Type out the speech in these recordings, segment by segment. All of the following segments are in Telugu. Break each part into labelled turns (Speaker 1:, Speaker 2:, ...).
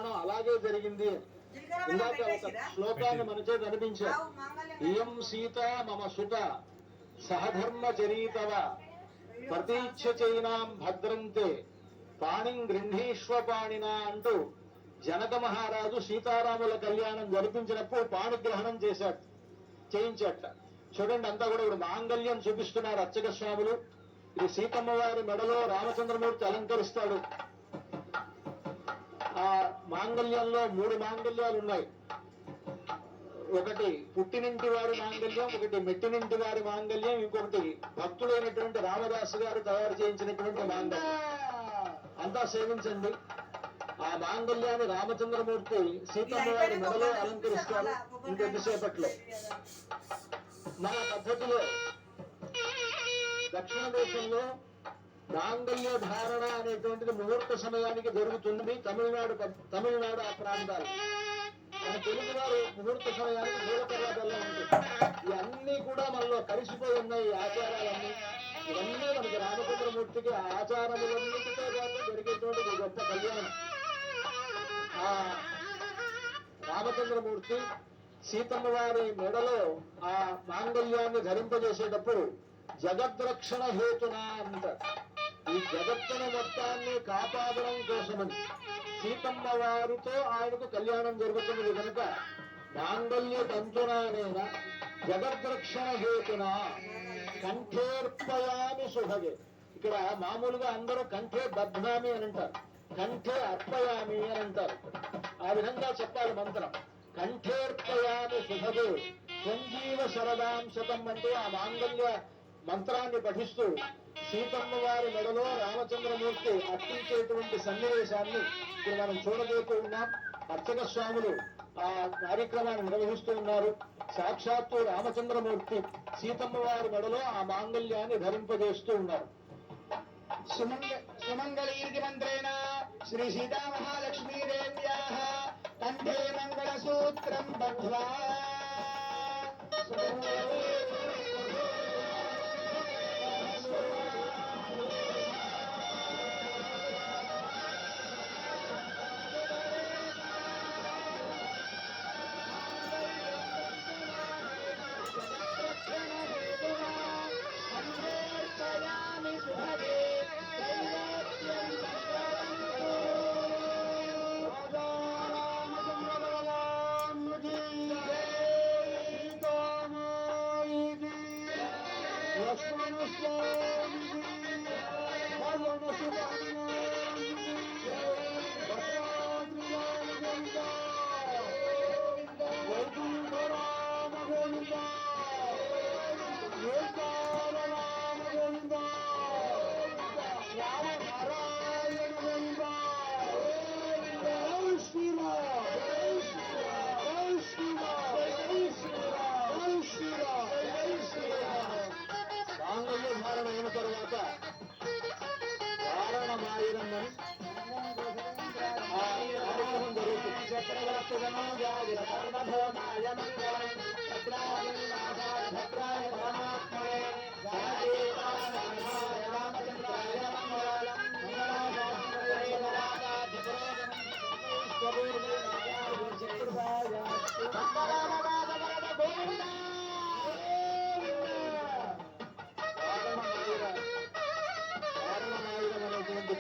Speaker 1: పురాణం అలాగే జరిగింది. ఇందాక ఒక శ్లోకాన్ని మన చేతి అనిపించారు. ఇయం సీత మమ సుత సహధర్మ చరీతవ ప్రతీచ్ఛ చైనాం భద్రంతే పాణిం గృహీష్వ పాణిన అంటూ జనక మహారాజు సీతారాముల కళ్యాణం జరిపించినప్పుడు పాణిగ్రహణం చేయించట. చూడండి, అంతా కూడా ఇప్పుడు మాంగళ్యం చూపిస్తున్నారు అర్చక స్వాములు. ఇది సీతమ్మ వారి మెడలో రామచంద్రమూర్తి అలంకరిస్తాడు. ఆ మాంగళ్యంలో 3 మాంగళ్యాలు ఉన్నాయి. ఒకటి పుట్టినింటి వారి మాంగళ్యం, ఒకటి మెట్టినింటి వారి మాంగళ్యం, ఇంకొకటి భక్తుడైనటువంటి రామదాసు గారు తయారు చేయించినటువంటి మాంగళ్యం. అంతా సేవించండి. ఆ మాంగళ్యాన్ని రామచంద్రమూర్తి సీతమ్మ వారి మెడలో అలంకరిస్తారు ఇంకొద్దిసేపట్లో. మన పద్ధతిలో దక్షిణ దేశంలో మాంగళ్య ధారణ అనేటువంటిది ముహూర్త సమయానికి జరుగుతుంది. తమిళనాడు ఆ ప్రాంతాలు. మన తెలుగు వారు ముహూర్త సమయానికి మూలకర్రాటల్లో ఉంటుంది. ఇవన్నీ కూడా మనలో కలిసిపోయి ఉన్నాయి. ఈ ఆచారాలన్నీ ఇవన్నీ మనకి రామచంద్రమూర్తికి ఆచారములన్నిటితో పాటు జరిగేటువంటి గొప్ప కళ్యాణం. ఆ రామచంద్రమూర్తి సీతమ్మ వారి మెడలో ఆ మాంగళ్యాన్ని ధరింపజేసేటప్పుడు జగద్రక్షణ హేతున అంటారు. ఈ జగత్తును మొత్తాన్ని కాపాడడం కోసమని సీతమ్మ వారితో ఆయనకు కళ్యాణం జరుగుతున్నది కనుక మాంగళ్య తంతునానేన జగద్రక్షణ హేతున కంఠేర్పయామి శుభగే. ఇక్కడ మామూలుగా అందరూ కంఠే బధ్నామి అని అంటారు, కంఠే అర్పయామి అని అంటారు. ఆ విధంగా చెప్పాలి మంత్రం. కంఠేర్పయామి శుభగే సంజీవ శరదాం శతం అంటూ ఆ మాంగళ్య మంత్రాన్ని పఠిస్తూ సీతమ్మ వారి మెడలో రామచంద్రమూర్తి అర్పించేటువంటి సన్నివేశాన్ని ఇప్పుడు మనం చూడబోతూ ఉన్నాం. అర్చక స్వాములు ఆ కార్యక్రమాన్ని నిర్వహిస్తూ ఉన్నారు. సాక్షాత్తు రామచంద్రమూర్తి సీతమ్మ వారి మెడలో ఆ మాంగళ్యాన్ని ధరింపజేస్తూ ఉన్నారు. సుమంగళీర్తి మంత్రేణ శ్రీ సీతా మహాలక్ష్మీదేవ్యాః కంఠే మంగళసూత్రం బధ్వా అయిన తర్వాత వారణమాయిరమ్మని కార్యక్రమం జరుగుతుంది.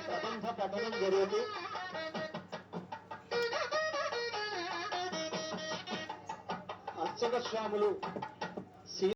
Speaker 1: ప్రబంధ పఠనం జరుగుతూ అర్చక స్వాములు